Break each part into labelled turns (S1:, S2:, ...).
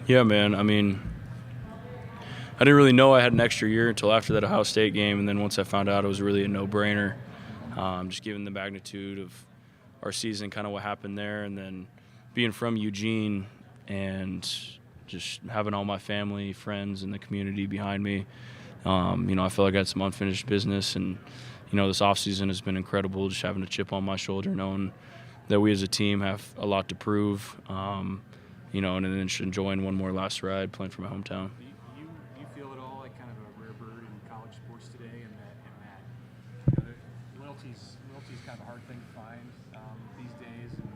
S1: Yeah, man. I mean, I didn't really know I had an extra year until after that Ohio State game, and then once I found out, it was really a no-brainer. Just given the magnitude of our season, kind of what happened there, and then being from Eugene and just having all my family, friends, and the community behind me. I feel like I had some unfinished business, and this offseason has been incredible. Just having a chip on my shoulder, knowing that we as a team have a lot to prove. And then just enjoying one more last ride playing for my hometown.
S2: You feel it all like kind of a rare bird in college sports today, and that loyalty's kind of a hard thing to find these days. And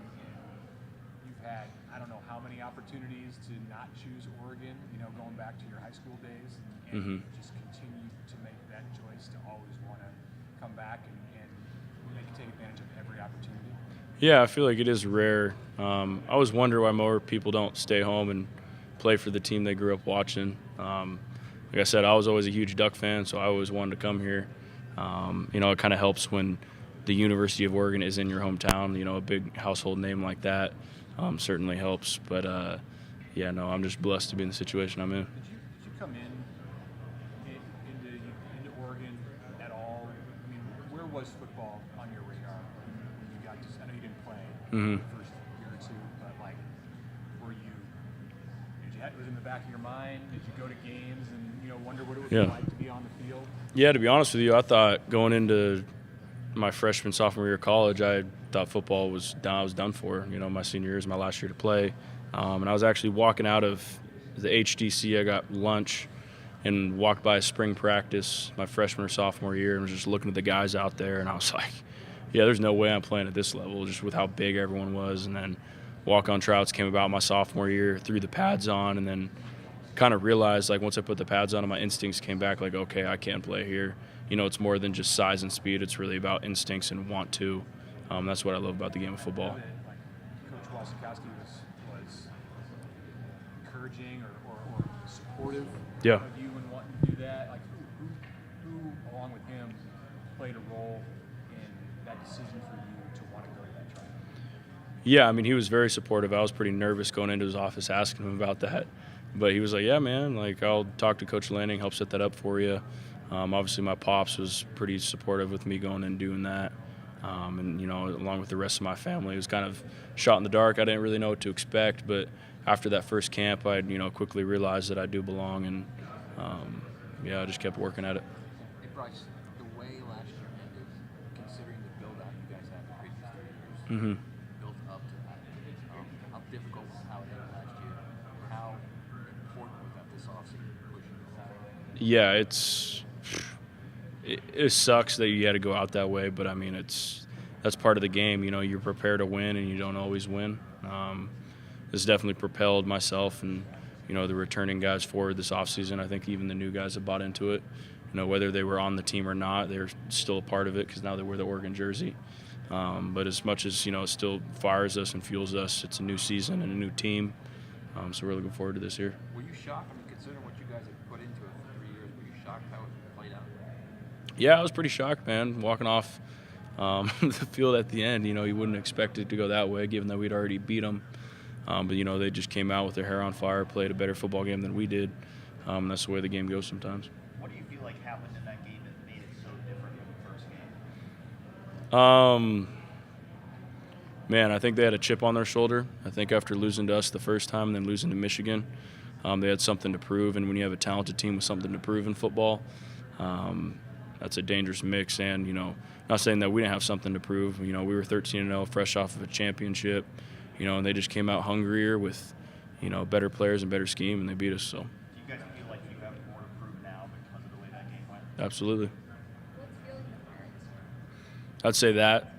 S2: you've had I don't know how many opportunities to not choose Oregon. Going back to your high school days, and just continue to make that choice to always want to come back and take advantage of every opportunity.
S1: Yeah, I feel like it is rare. I always wonder why more people don't stay home and play for the team they grew up watching. Like I said, I was always a huge Duck fan, so I always wanted to come here. It kind of helps when the University of Oregon is in your hometown. A big household name like that certainly helps. But, I'm just blessed to be in the situation I'm in.
S2: Did you come into Oregon at all? I mean, where was football on your radar when you got to? I know you didn't play the first year or two, but was it in the back of your mind? Did you go to games and wonder what it would be like to be on the field?
S1: Yeah, to be honest with you, I thought going into my freshman, sophomore year of college, I thought football was done. I was done for. My senior year is my last year to play. And I was actually walking out of the HDC. I got lunch and walked by a spring practice my freshman or sophomore year and was just looking at the guys out there. And I was like, yeah, there's no way I'm playing at this level just with how big everyone was. And then walk-on tryouts came about my sophomore year, threw the pads on, and then kind of realized, like, once I put the pads on and my instincts came back, like, okay, I can play here. It's more than just size and speed. It's really about instincts and want to. That's what I love about the game of football.
S2: Coach Walsikowski was encouraging or supportive of you and wanting to do that. Like, who, along with him, played a role in that decision for you to want to go to that trial?
S1: Yeah, I mean, he was very supportive. I was pretty nervous going into his office asking him about that. But he was like, yeah, man, like, I'll talk to Coach Lanning, help set that up for you. Obviously, my pops was pretty supportive with me going and doing that. Along with the rest of my family, it was kind of shot in the dark. I didn't really know what to expect, but after that first camp, I quickly realized that I do belong, and I just kept working at it.
S3: Hey, Bryce, the way last year ended, considering the build-out you guys had the previous 3 years, built up to that, how difficult was how it ended last year? How important was that this offseason pushing this?
S1: Yeah, it sucks that you had to go out that way, but I mean, that's part of the game. You're prepared to win, and you don't always win. It's definitely propelled myself and the returning guys forward this offseason. I think even the new guys have bought into it. Whether they were on the team or not, they're still a part of it because now they wear the Oregon jersey. But as much as it still fires us and fuels us, it's a new season and a new team. So we're looking forward to this year.
S3: Were you shocked? I mean, considering what you guys have put into it for 3 years, were you shocked how it played out?
S1: Yeah, I was pretty shocked, man. Walking off the field at the end, you wouldn't expect it to go that way, given that we'd already beat them. But they just came out with their hair on fire, played a better football game than we did. That's the way the game goes sometimes.
S4: What do you feel like happened in that game that made it so different from the first game?
S1: Man, I think they had a chip on their shoulder. I think after losing to us the first time and then losing to Michigan, they had something to prove. And when you have a talented team with something to prove in football, that's a dangerous mix. And, not saying that we didn't have something to prove. We were 13-0, fresh off of a championship, and they just came out hungrier with, better players and better scheme, and they beat us. So.
S4: Do you guys feel like you have more to prove now because of the way that game went?
S1: Absolutely.
S5: What's feeling the heart?
S1: I'd say that.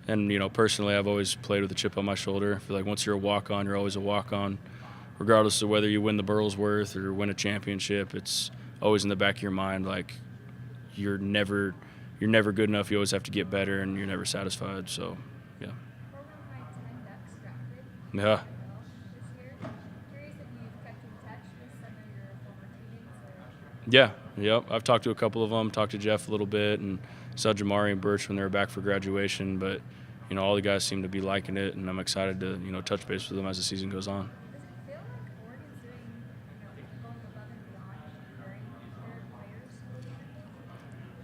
S1: And, personally, I've always played with a chip on my shoulder. I feel like once you're a walk-on, you're always a walk-on. Regardless of whether you win the Burlsworth or win a championship, it's always in the back of your mind, like, you're never good enough. You always have to get better, and you're never satisfied. So, yeah.
S5: Program high 10 Ducks drafted.
S1: Yeah.
S5: This year. Curious if you've kept in touch with some of your former teammates.
S1: Yeah. Yep. I've talked to a couple of them. Talked to Jeff a little bit, and saw Jamari and Birch when they were back for graduation. But all the guys seem to be liking it, and I'm excited to touch base with them as the season goes on.
S5: Does it feel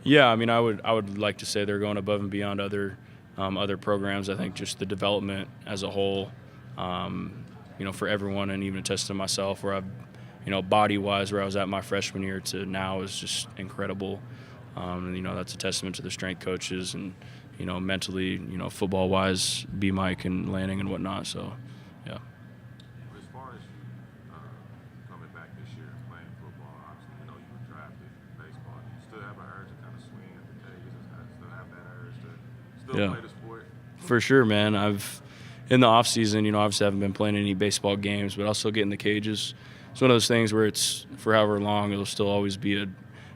S1: Yeah, I mean, I would like to say they're going above and beyond other programs. I think just the development as a whole, for everyone, and even a test to myself, where body-wise, where I was at my freshman year to now is just incredible. And that's a testament to the strength coaches and mentally, football-wise, B Mike and Lanning and whatnot. So, yeah.
S6: As far as coming back this year and playing football, obviously, you were drafted in baseball. Do you still have an urge to kind of swing at the cages? Still have that urge to still play the sport?
S1: For sure, man. In the off season, obviously I haven't been playing any baseball games, but I'll still get in the cages. It's one of those things where it's for however long, it'll still always be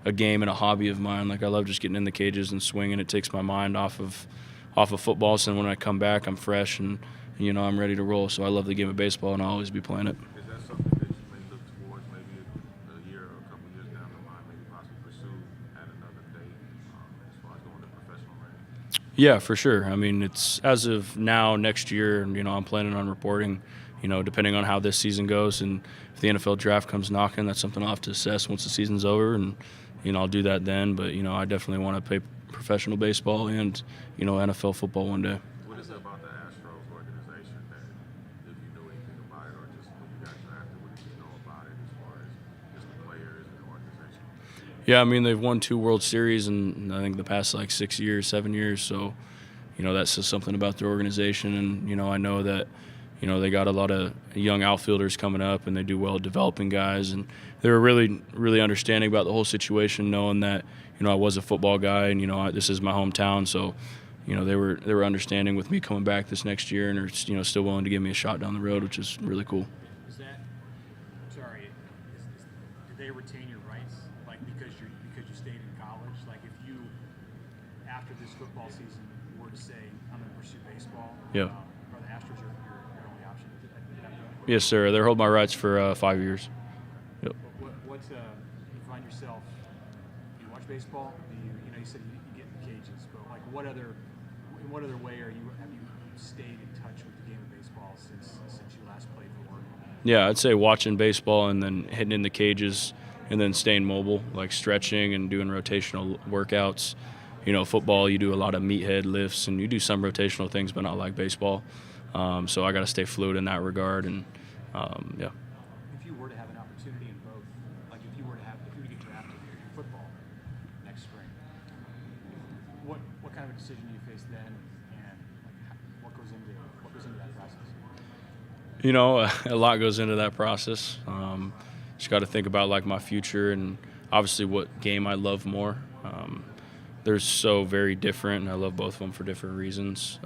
S1: a game and a hobby of mine. Like, I love just getting in the cages and swinging. It takes my mind off of football. So when I come back, I'm fresh and I'm ready to roll. So I love the game of baseball, and I'll always be playing it.
S6: Is that something that you may look towards maybe a year or a couple years down the line, maybe possibly pursue at another date as far as going to professional range?
S1: Yeah, for sure. I mean, it's as of now, next year, I'm planning on reporting, depending on how this season goes. And if the NFL draft comes knocking, that's something I'll have to assess once the season's over. And, I'll do that then. But, I definitely want to play professional baseball and, NFL football one day.
S6: What is it about the Astros organization that, if you knew anything about it or just when you got drafted, what did you know about it as far as just the players and the organization?
S1: Yeah, I mean, they've won 2 World Series in, I think, the past, 6 years, 7 years. So, that says something about their organization. And, I know that, they got a lot of young outfielders coming up, and they do well developing guys. And they were really, really understanding about the whole situation, knowing that, I was a football guy and, this is my hometown. So, they were understanding with me coming back this next year, and are, still willing to give me a shot down the road, which is really cool.
S2: Did they retain your rights, because you stayed in college? Like, if you, after this football season, were to say, I'm going to pursue baseball,
S1: Yeah.
S2: Are the Astros your only option at that point?
S1: Yes, sir. They hold my rights for 5 years. Yep.
S2: What's you find yourself? Do you watch baseball? You said you get in the cages, but in what other way have you stayed in touch with the game of baseball since you last played for Oregon?
S1: Yeah, I'd say watching baseball and then hitting in the cages and then staying mobile, like stretching and doing rotational workouts. Football, you do a lot of meathead lifts and you do some rotational things, but not like baseball. So I got to stay fluid in that regard. And, yeah.
S2: If you were to have an opportunity in both, if you were to get drafted in football next spring, what kind of a decision do you face then, and what goes into that process?
S1: A lot goes into that process. Just got to think about my future and obviously what game I love more. They're so very different, and I love both of them for different reasons.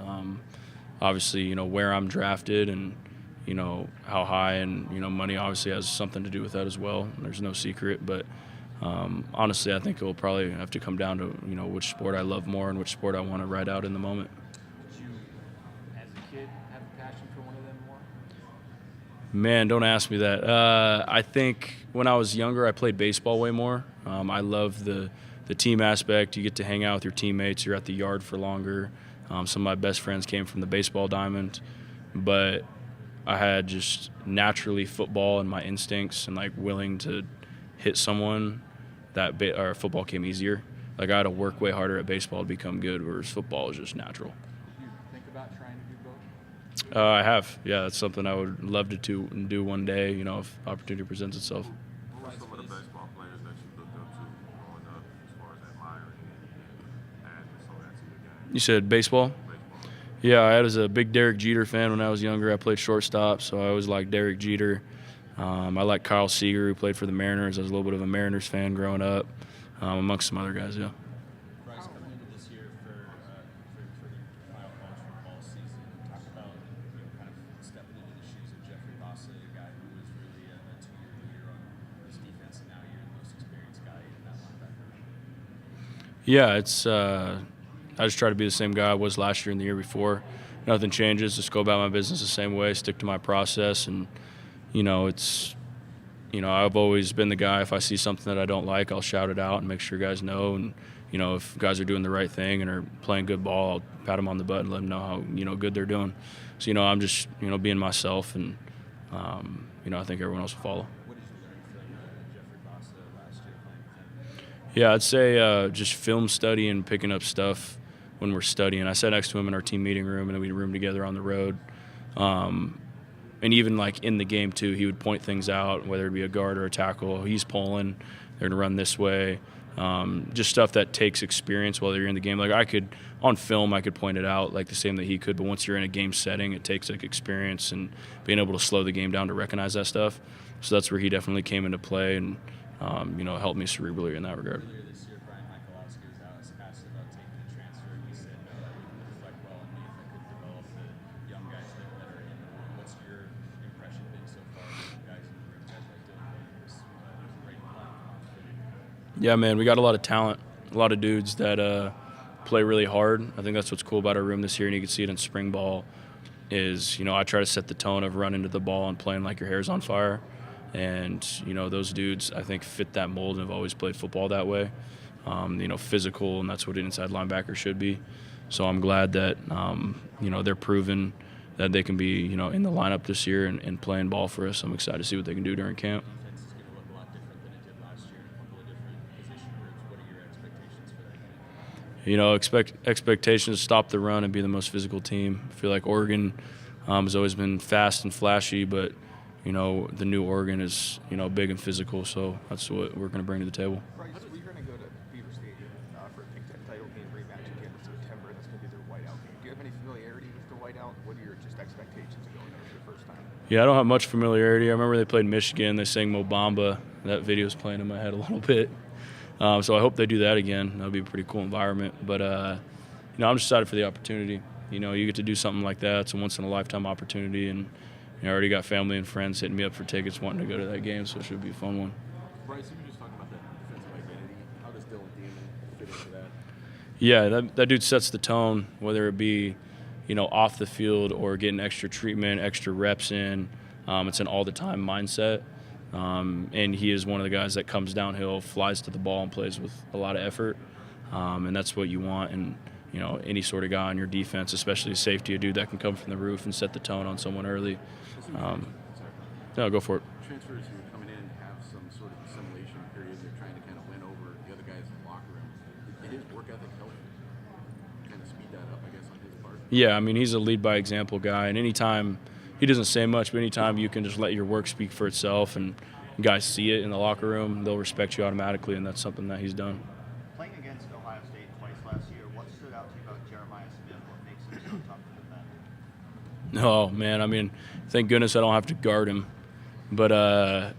S1: Obviously, where I'm drafted and, how high, and, money obviously has something to do with that as well. There's no secret, but honestly, I think it will probably have to come down to, which sport I love more and which sport I want to ride out in the moment.
S2: Did you, as a kid, have a passion for one of them more?
S1: Man, don't ask me that. I think when I was younger, I played baseball way more. I love the team aspect. You get to hang out with your teammates. You're at the yard for longer. Some of my best friends came from the baseball diamond. But I had just naturally football and my instincts and, willing to hit someone or football came easier. I had to work way harder at baseball to become good, whereas football is just natural.
S2: Do you think about trying to do both?
S1: I have. Yeah, that's something I would love to do one day, if opportunity presents itself.
S6: Who are some of the baseball players that you looked up to growing up as far as admiring and adding some of that to your game?
S1: You said baseball?
S6: Baseball.
S1: Yeah, I was a big Derek Jeter fan when I was younger. I played shortstop, so I always liked Derek Jeter. I like Kyle Seager, who played for the Mariners. I was a little bit of a Mariners fan growing up, amongst some other guys, yeah.
S4: Bryce, coming into this year for the final college football season, talk about kind of stepping into the shoes of Jeffrey Bossa, a guy who was really a 2-year leader on this defense, and now you're the most experienced guy in that linebacker.
S1: Yeah, I just try to be the same guy I was last year and the year before. Nothing changes. Just go about my business the same way, stick to my process, and I've always been the guy, if I see something that I don't like, I'll shout it out and make sure guys know. And, if guys are doing the right thing and are playing good ball, I'll pat them on the butt and let them know how, good they're doing. So, I'm just, being myself, and, I think everyone else will follow.
S4: What did you learn from Jeffrey Bossa last year playing with him?
S1: Yeah, I'd say just film study and picking up stuff when we're studying. I sat next to him in our team meeting room, and then we'd room together on the road. And even like in the game too, he would point things out, whether it be a guard or a tackle. He's pulling, they're gonna run this way. Just stuff that takes experience while you're in the game. Like on film, I could point it out like the same that he could, but once you're in a game setting, it takes like experience and being able to slow the game down to recognize that stuff. So that's where he definitely came into play and, helped me cerebrally in that regard.
S4: Earlier this year, Brian Michalowski was asked about taking a transfer, and he said, no, that wouldn't reflect well on me if I could develop the young guys that are in the room. What's your impression been so far of the guys in the room? Guys like Dylan Williams, great play.
S1: Yeah, man, we got a lot of talent, a lot of dudes that play really hard. I think that's what's cool about our room this year, and you can see it in spring ball, is, I try to set the tone of running to the ball and playing like your hair's on fire. And, those dudes, I think, fit that mold and have always played football that way. Physical, and that's what an inside linebacker should be. So I'm glad that, they're proven that they can be, in the lineup this year and playing ball for us. I'm excited to see what they can do during camp.
S4: Defense is going to look a lot different than it did last year in a couple of different position groups. What are your expectations for that game?
S1: Expectations to stop the run and be the most physical team. I feel like Oregon has always been fast and flashy, but the new Oregon is, big and physical, so that's what we're going to bring to the table.
S7: Bryce, we're going to go to Beaver Stadium for a Big Ten title game rematch again in September. That's going to be their whiteout game. Do you have any familiarity with the whiteout? What are your just expectations of going there for the first time?
S1: Yeah, I don't have much familiarity. I remember they played Michigan. They sang Mo Bamba. That video's playing in my head a little bit. So I hope they do that again. That would be a pretty cool environment. But, I'm just excited for the opportunity. You get to do something like that. It's a once-in-a-lifetime opportunity, and I already got family and friends hitting me up for tickets wanting to go to that game, so it should be a fun one.
S3: Bryce, you were just talking about that defensive identity. How does Dylan Demon fit into that?
S1: Yeah, that dude sets the tone, whether it be, off the field or getting extra treatment, extra reps in. It's an all-the-time mindset. And he is one of the guys that comes downhill, flies to the ball, and plays with a lot of effort. And that's what you want. And, any sort of guy on your defense, especially a safety, a dude that can come from the roof and set the tone on someone early. No, go for it.
S3: Transfers who are coming in have some sort of assimilation period. They're trying to kind of win over the other guys in the locker room. Did his work ethic help kind of speed that up, I guess, on his part?
S1: Yeah, he's a lead by example guy, and anytime he doesn't say much, but anytime you can just let your work speak for itself and guys see it in the locker room, they'll respect you automatically, and that's something that he's done.
S8: Playing against Ohio State twice last year, what stood out to you about Jeremiah Smith? What makes him so tough to defend?
S1: Oh, man, thank goodness I don't have to guard him. But I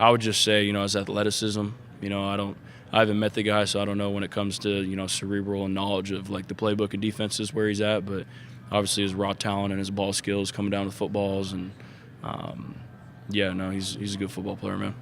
S1: would just say, his athleticism, I haven't met the guy, so I don't know when it comes to, cerebral and knowledge of, like, the playbook and defenses where he's at, but obviously his raw talent and his ball skills coming down with footballs, and, he's a good football player, man.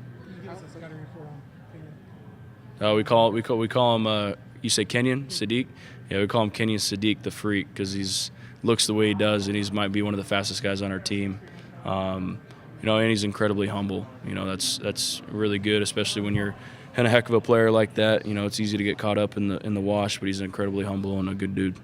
S1: We call him, you say Kenyon Sadiq? Yeah, we call him Kenyon Sadiq the Freak because he's looks the way he does, and he might be one of the fastest guys on our team. And he's incredibly humble. That's really good, especially when you're a heck of a player like that. It's easy to get caught up in the wash, but he's incredibly humble and a good dude.